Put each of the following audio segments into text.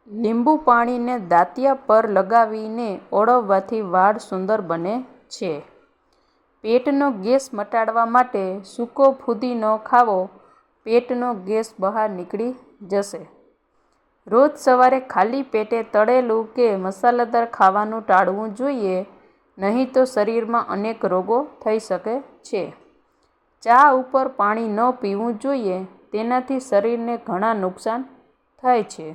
લીંબુ પાણીને દાંતિયા પર લગાવીને ઓળવવાથી વાળ સુંદર બને છે. પેટનો ગેસ મટાડવા માટે સૂકો ફુદીનો ખાવો. પેટનો ગેસ બહાર નીકળી જશે. રોજ સવારે ખાલી પેટે તળેલું કે મસાલેદાર ખાવાનું ટાળવું જોઈએ, નહીં તો શરીરમાં અનેક રોગો થઈ શકે છે. ચા ઉપર પાણી ન પીવું જોઈએ, તેનાથી શરીરને ઘણા નુકસાન થાય છે.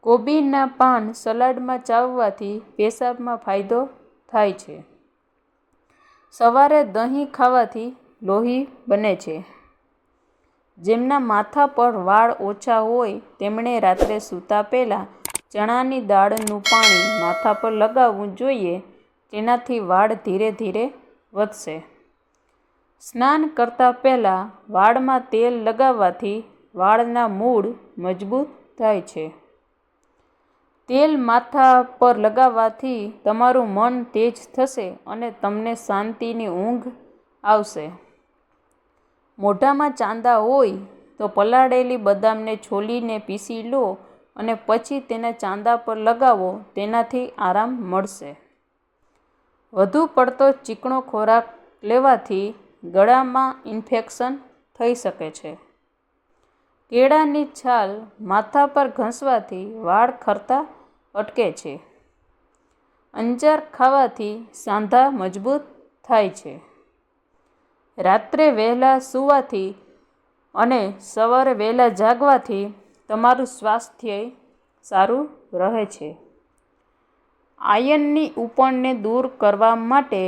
કોબીના પાન સલાડમાં ચાવવાથી પેશાબમાં ફાયદો થાય છે. સવારે દહીં ખાવાથી લોહી બને છે. જેમના માથા પર વાળ ઓછા હોય તેમણે રાત્રે સૂતા પહેલાં ચણાની દાળનું પાણી માથા પર લગાવવું જોઈએ. તેનાથી વાળ ધીરે ધીરે વધશે. સ્નાન કરતા પહેલાં વાળમાં તેલ લગાવવાથી વાળના મૂળ મજબૂત થાય છે. તેલ માથા પર લગાવવાથી તમારું મન તેજ થશે અને તમને શાંતિની ઊંઘ આવશે. મોઢામાં ચાંદા હોય તો પલાળેલી બદામને છોલીને પીસી લો અને પછી તેને ચાંદા પર લગાવો. તેનાથી આરામ મળશે. વધુ પડતો ચીકણો ખોરાક લેવાથી ગળામાં ઇન્ફેક્શન થઈ શકે છે. કેળાની છાલ માથા પર ઘસવાથી વાળ ખરતા અટકે છે. અંજાર ખાવાથી સાંધા મજબૂત થાય છે. રાત્રે વહેલા સૂવાથી અને સવારે વહેલા જાગવાથી તમારું સ્વાસ્થ્ય સારું રહે છે. આયનની ઉણપને દૂર કરવા માટે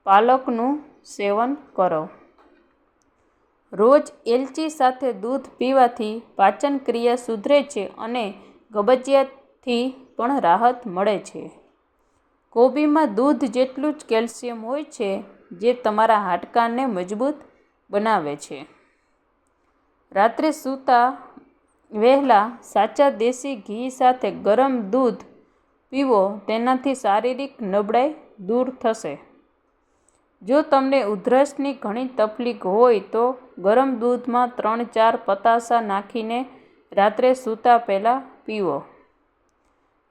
પાલકનું સેવન કરો. રોજ એલચી સાથે દૂધ પીવાથી પાચન ક્રિયા સુધરે છે અને કબજિયાતથી પણ રાહત મળે છે. કોબીમાં દૂધ જેટલું જ કેલ્શિયમ હોય છે, જે તમારા હાડકાંને મજબૂત બનાવે છે. રાત્રે સૂતા વહેલા સાચા દેશી ઘી સાથે ગરમ દૂધ પીવો. તેનાથી શારીરિક નબળાઈ દૂર થશે. જો તમને ઉધરસની ઘણી તકલીફ હોય તો ગરમ દૂધમાં 3-4 પતાસા નાખીને રાત્રે સૂતા પહેલાં પીવો.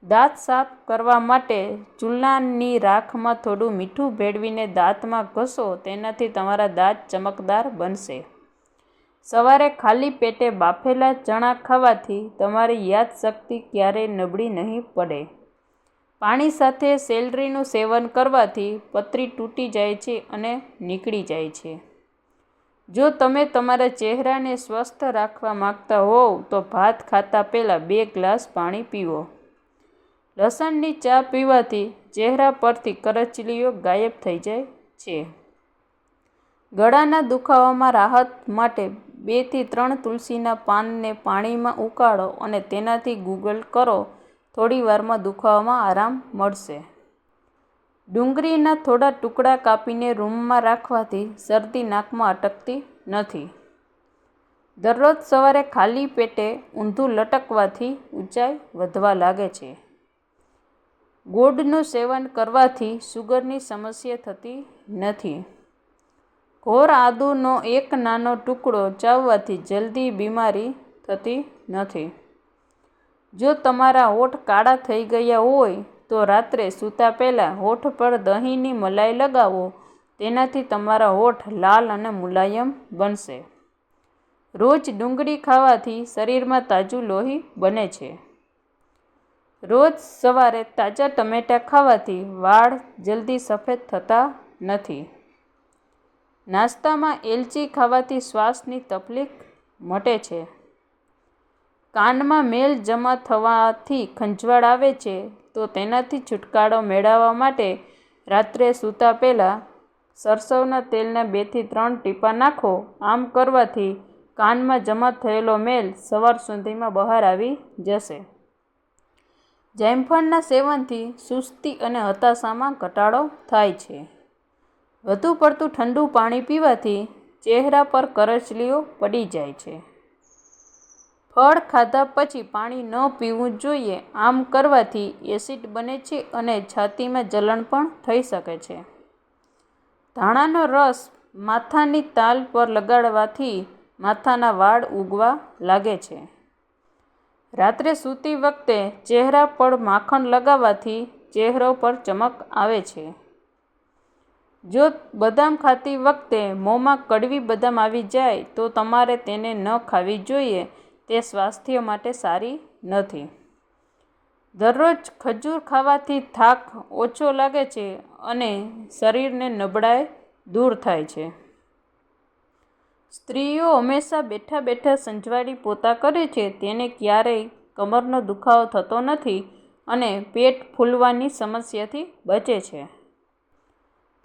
દાંત સાફ કરવા માટે ચૂલાની રાખમાં થોડું મીઠું ભેળવીને દાંતમાં ઘસો. તેનાથી તમારા દાંત ચમકદાર બનશે. સવારે ખાલી પેટે બાફેલા ચણા ખાવાથી તમારી યાદશક્તિ ક્યારેય નબળી નહીં પડે. પાણી સાથે સેલરીનું સેવન કરવાથી પથરી તૂટી જાય છે અને નીકળી જાય છે. જો તમે તમારા ચહેરાને સ્વસ્થ રાખવા માંગતા હોવ તો ભાત ખાતા પહેલાં 2 ગ્લાસ પાણી પીવો. લસણની ચા પીવાથી ચહેરા પરથી કરચલીઓ ગાયબ થઈ જાય છે. ગળાના દુખાવામાં રાહત માટે 2 થી 3 તુલસીના પાનને પાણીમાં ઉકાળો અને તેનાથી ગુગળ કરો. થોડી વારમાં દુખાવામાં આરામ મળશે. ડુંગળીના થોડા ટુકડા કાપીને રૂમમાં રાખવાથી શરદી નાકમાં અટકતી નથી. દરરોજ સવારે ખાલી પેટે ઊંધું લટકવાથી ઊંચાઈ વધવા લાગે છે. ગોળનું સેવન કરવાથી શુગરની સમસ્યા થતી નથી. ઘોર આદુનો એક નાનો ટુકડો ચાવવાથી જલ્દી બીમારી થતી નથી. જો તમારા હોઠ કાળા થઈ ગયા હોય તો રાત્રે સૂતા પહેલાં હોઠ પર દહીંની મલાઈ લગાવો. તેનાથી તમારા હોઠ લાલ અને મુલાયમ બનશે. રોજ ડુંગળી ખાવાથી શરીરમાં તાજું લોહી બને છે. રોજ સવારે તાજા ટમેટાં ખાવાથી વાળ જલ્દી સફેદ થતા નથી. નાસ્તામાં એલચી ખાવાથી શ્વાસની તકલીફ મટે છે. કાનમાં મેલ જમા થવાથી ખંજવાળ આવે છે, તો તેનાથી છુટકારો મેળવવા માટે રાત્રે સૂતા પહેલાં સરસવના તેલના 2 થી 3 ટીપાં નાખો. આમ કરવાથી કાનમાં જમા થયેલો મેલ સવાર સુધીમાં બહાર આવી જશે. જાયફળના સેવનથી સુસ્તી અને હતાશામાં ઘટાડો થાય છે. વધુ પડતું ઠંડુ પાણી પીવાથી ચહેરા પર કરચલીઓ પડી જાય છે. ફળ ખાધા પછી પાણી ન પીવું જોઈએ. આમ કરવાથી એસિડ બને છે અને છાતીમાં જલન પણ થઈ શકે છે. ધાણાનો રસ માથાની તાલ પર લગાડવાથી માથાના વાળ ઉગવા લાગે છે. રાત્રે સૂતી વખતે ચહેરા પર માખણ લગાવવાથી ચહેરો પર ચમક આવે છે. જો બદામ ખાતી વખતે મોંમાં કડવી બદામ આવી જાય તો તમારે તેને ન ખાવી જોઈએ. તે સ્વાસ્થ્ય માટે સારી નથી. દરરોજ ખજૂર ખાવાથી થાક ઓછો લાગે છે અને શરીરને નબળાઈ દૂર થાય છે. સ્ત્રીઓ હંમેશા બેઠા બેઠા સંજવાળી પોતા કરે છે તેને ક્યારેય કમરનો દુખાવો થતો નથી અને પેટ ફૂલવાની સમસ્યાથી બચે છે.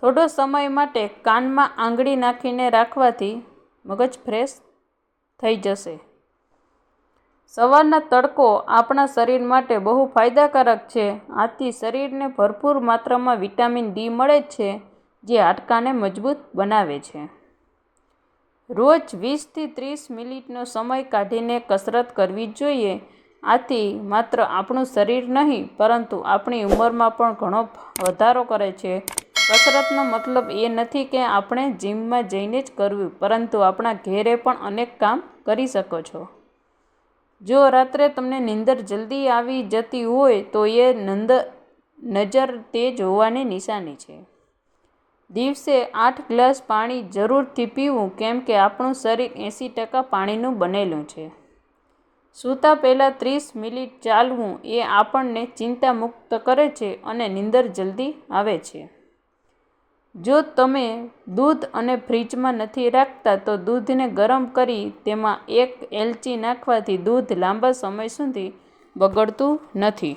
થોડો સમય માટે કાનમાં આંગળી નાખીને રાખવાથી મગજ ફ્રેશ થઈ જશે. સવારનો તડકો આપણા શરીર માટે બહુ ફાયદાકારક છે. આથી શરીરને ભરપૂર માત્રામાં વિટામિન ડી મળે છે જે હાડકાંને મજબૂત બનાવે છે. રોજ 20થી 30 મિનિટનો સમય કાઢીને કસરત કરવી જોઈએ. આથી માત્ર આપણું શરીર નહીં પરંતુ આપણી ઉંમરમાં પણ ઘણો વધારો કરે છે. કસરતનો મતલબ એ નથી કે આપણે જિમમાં જઈને જ કરવું, પરંતુ આપણા ઘરે પણ અનેક કામ કરી શકો છો. જો રાત્રે તમને નીંદર જલ્દી આવી જતી હોય તો એ નજર તેજ હોવાની નિશાની છે. દિવસે 8 ગ્લાસ પાણી જરૂરથી પીવું કેમ કે આપણું શરીર 80% પાણીનું બનેલું છે. સૂતા પહેલાં 30 મિનિટ ચાલવું એ આપણને ચિંતામુક્ત કરે છે અને નીંદર જલ્દી આવે છે. જો તમે દૂધ અને ફ્રીજમાં નથી રાખતા તો દૂધને ગરમ કરી તેમાં 1 એલચી નાખવાથી દૂધ લાંબા સમય સુધી બગડતું નથી.